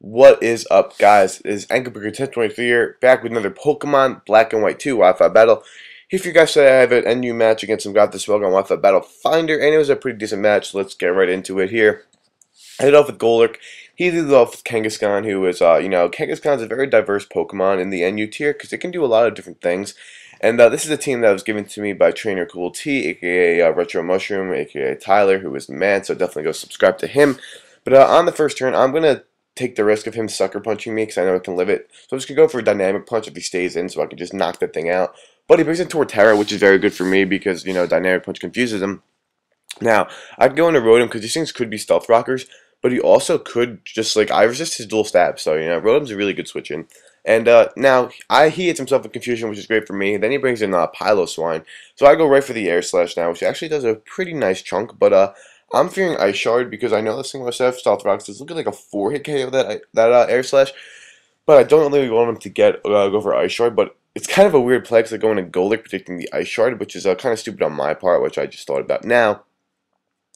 What is up, guys? It is Anchorburger 1023 here, back with another Pokemon Black and White 2 Wi-Fi Battle. Here for you guys today, I have an NU match against some got this well on Wi-Fi Battle Finder, and it was a pretty decent match. Let's get right into it here. I ended off with Golurk. He ended off with Kangaskhan, who is, Kangaskhan's a very diverse Pokemon in the NU tier because it can do a lot of different things. And this is a team that was given to me by Trainer Cool T, aka Retro Mushroom, aka Tyler, who is the man, so definitely go subscribe to him. But on the first turn, I'm going to take the risk of him sucker punching me because I know I can live it. So I'm just going to go for a dynamic punch if he stays in so I can just knock that thing out. But he brings in Torterra, which is very good for me because, dynamic punch confuses him. Now, I could go into Rotom because these things could be stealth rockers, but he also could just, I resist his dual stab. So, Rotom's a really good switch in. And now, he hits himself with Confusion, which is great for me. Then he brings in Piloswine. So I go right for the Air Slash now, which actually does a pretty nice chunk. But I'm fearing Ice Shard because I know this thing must have Stealth Rocks. It's looking like a 4-hit KO that Air Slash. But I don't really want him to go for Ice Shard. But it's kind of a weird play because I go into Golurk predicting the Ice Shard, which is kind of stupid on my part, which I just thought about now.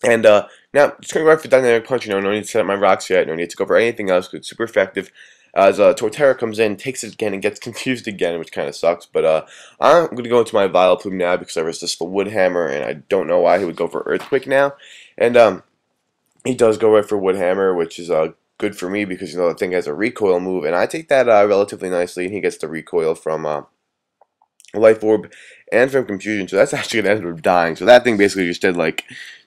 And now, just going right for Dynamic Punch, no need to set up my rocks yet, no need to go for anything else, because it's super effective. As Torterra comes in, takes it again, and gets confused again, which kind of sucks. But I'm going to go into my Vileplume now, because I resist the Wood Hammer, and I don't know why he would go for Earthquake now. And he does go right for Wood Hammer, which is good for me, because, the thing has a recoil move, and I take that relatively nicely, and he gets the recoil from Life Orb and from Confusion, so that's actually going to end up dying. So that thing basically just did,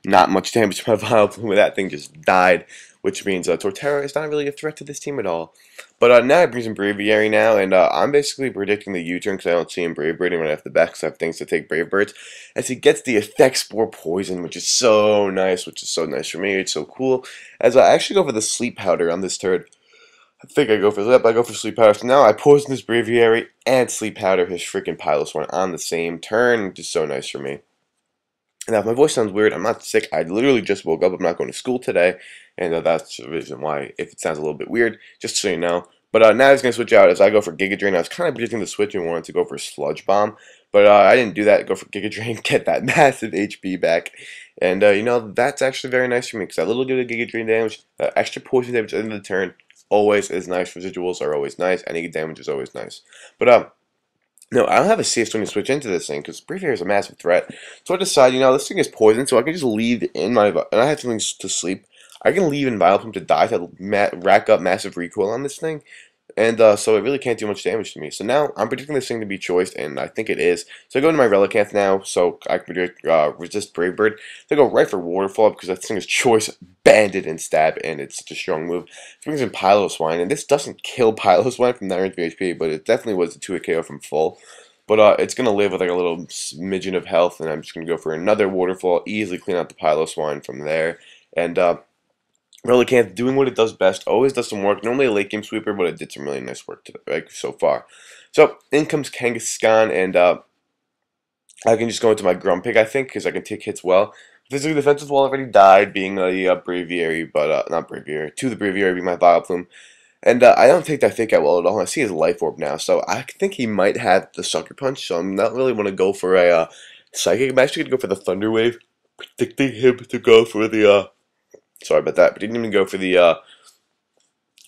not much damage to my Vileplume. That thing just died, which means Torterra is not really a threat to this team at all. But now he brings in Braviary now, and I'm basically predicting the U-turn because I don't see him Brave Birding right off the bat because I have things to take Brave Birds. As he gets the Effect Spore Poison, which is so nice, for me. It's so cool. As I actually go for the Sleep Powder on this turn. I think I go for that, but I go for Sleep Powder. So now I poison this Braviary and Sleep Powder his freaking Piloswine on the same turn, which is so nice for me. Now, if my voice sounds weird, I'm not sick. I literally just woke up. I'm not going to school today, and that's the reason why, if it sounds a little bit weird, just so you know. But now he's going to switch out as I go for Giga Drain. I was kind of predicting the switch and wanted to go for Sludge Bomb, but I didn't do that. Go for Giga Drain, get that massive HP back. And, that's actually very nice for me, because that little bit of Giga Drain damage, that extra poison damage at the end of the turn, always is nice. Residuals are always nice. Any damage is always nice. But, no, I don't have a CS when to switch into this thing because Braviary is a massive threat. So I decide, this thing is poison, so I can just leave in my, and I have something to sleep. I can leave in Vileplume to die to rack up massive recoil on this thing. And so it really can't do much damage to me. So now I'm predicting this thing to be choiced, and I think it is. So I go into my Relicanth now, so I can predict resist Brave Bird. So I go right for Waterfall because that thing is choice, Bandit, and Stab, and it's such a strong move. It brings in Piloswine, and this doesn't kill Piloswine from 900 HP, but it definitely was a 2-hit KO from full. But it's going to live with a little smidgen of health, and I'm just going to go for another Waterfall, easily clean out the Piloswine from there. And Relicanth doing what it does best, always does some work. Normally a late game sweeper, but it did some really nice work today, so far. So in comes Kangaskhan, and I can just go into my Grumpig, I think, because I can take hits well. Physical defensive wall already died, being a Braviary, but not Braviary, to the Braviary being my Vileplume. And I don't take that fake out well at all. I see his Life Orb now, so I think he might have the Sucker Punch, so I'm not really want to go for a Psychic. I'm actually going to go for the Thunder Wave, predicting him to go for the sorry about that, but he didn't even go for the,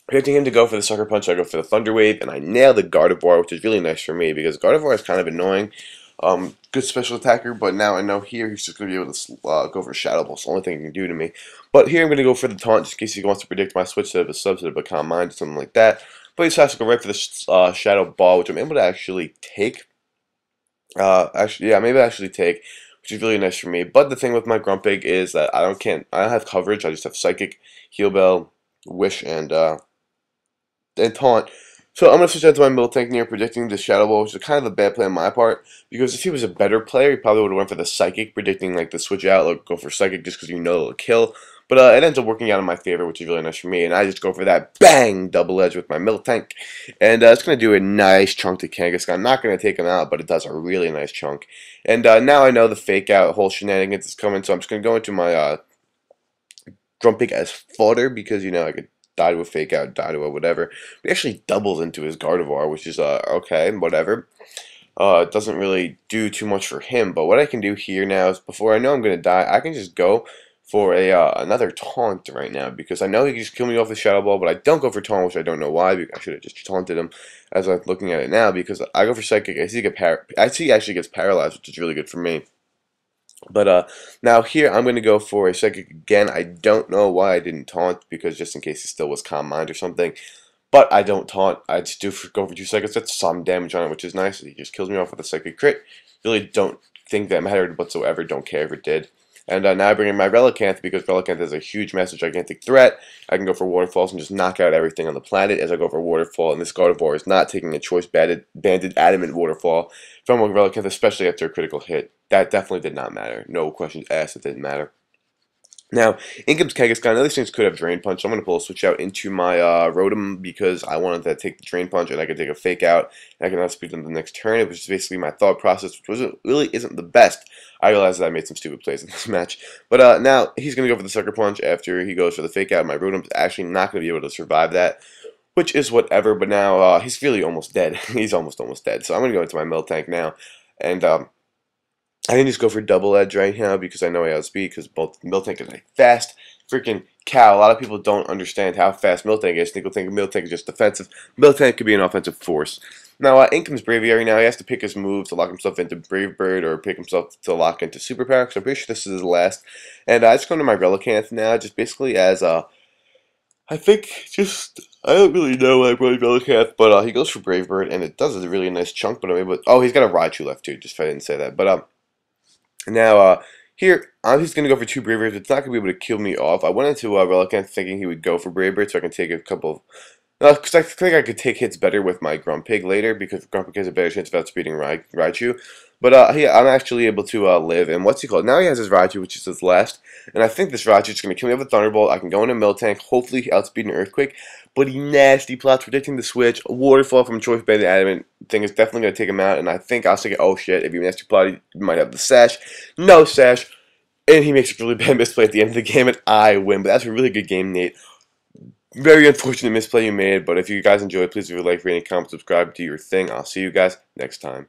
predicting him to go for the Sucker Punch. I go for the Thunder Wave, and I nail the Gardevoir, which is really nice for me, because Gardevoir is kind of annoying. Good special attacker, but now I know here he's just going to be able to go for Shadow Ball. It's the only thing he can do to me. But here I'm going to go for the Taunt, just in case he wants to predict my switch to a sub, to a Calm Mind, or something like that. But he decides to go right for the Shadow Ball, which I'm able to actually take. Maybe actually take, which is really nice for me. But the thing with my Grumpig is that I don't have coverage. I just have Psychic, Heal Bell, Wish, and Taunt. So I'm gonna switch out to my Miltank here, predicting the Shadow Ball, which is kind of a bad play on my part. Because if he was a better player, he probably would have went for the Psychic, predicting the switch out, go for Psychic just because it'll kill. But it ends up working out in my favor, which is really nice for me. And I just go for that bang double edge with my Miltank, and it's gonna do a nice chunk to Kangaskhan. I'm not gonna take him out, but it does a really nice chunk. And now I know the fake out whole shenanigans is coming, so I'm just gonna go into my Grumpig as fodder because I could die to a fake out, die to a whatever. But he actually doubles into his Gardevoir, which is okay, whatever. It doesn't really do too much for him, but what I can do here now is before I know I'm gonna die, I can just go for a another taunt right now, because I know he can just kill me off with Shadow Ball, but I don't go for taunt, which I don't know why. I should have just taunted him as I'm looking at it now, because I go for Psychic. I see he actually gets paralyzed, which is really good for me. But now here I'm going to go for a Psychic again. I don't know why I didn't taunt, because just in case he still was Calm Mind or something. But I don't taunt. I just go for 2 seconds. That's some damage on it, which is nice. He just kills me off with a Psychic crit. Really don't think that mattered whatsoever. Don't care if it did. And now I bring in my Relicanth, because Relicanth is a huge, massive, gigantic threat. I can go for Waterfalls and just knock out everything on the planet as I go for Waterfall. And this Gardevoir is not taking a choice banded adamant Waterfall from a Relicanth, especially after a critical hit. That definitely did not matter. No questions asked. It didn't matter. Now, in comes Kangaskhan. Now, these things could have Drain Punch, so I'm going to pull a switch out into my Rotom, because I wanted to take the Drain Punch and I could take a Fake Out, and I can outspeed them the next turn. It was basically my thought process, which really isn't the best. I realized that I made some stupid plays in this match. But now, he's going to go for the Sucker Punch after he goes for the Fake Out. My Rotom's actually not going to be able to survive that, which is whatever, but now he's really almost dead. He's almost dead. So I'm going to go into my Miltank now, and I can just go for Double Edge right now, because I know I outspeed, because both Miltank is a fast freaking cow. A lot of people don't understand how fast Miltank is. People think Miltank is just defensive. Miltank could be an offensive force. Now, in comes Braviary. Now, he has to pick his move to lock himself into Brave Bird, or pick himself to lock into Super Power, so I'm pretty sure this is his last. And I just go to my Relicanth now, just basically as I think just I don't really know why I brought Relicanth, but he goes for Brave Bird, and it does a really nice chunk. But I'm able. Oh, he's got a Raichu left too. Just if I didn't say that, but now, here, I'm just going to go for 2 Brave Birds. It's not going to be able to kill me off. I went into Relicanth thinking he would go for Brave Bird, so I can take a couple of... because I think I could take hits better with my Grumpig later, because Grumpig has a better chance of outspeeding Raichu. But yeah, I'm actually able to live. And what's he called? Now he has his Raichu, which is his last. And I think this Raichu is going to kill me with a Thunderbolt. I can go into Miltank, hopefully outspeed an Earthquake. But he nasty plots, predicting the switch. A Waterfall from Choice Banded Adamant thing is definitely going to take him out. And I think I'll say, oh shit, if you nasty plot, he might have the Sash. No Sash. And he makes a really bad misplay at the end of the game, and I win. But that's a really good game, Nate. Very unfortunate misplay you made, but if you guys enjoyed, please leave a like, rating, comment, subscribe, do your thing. I'll see you guys next time.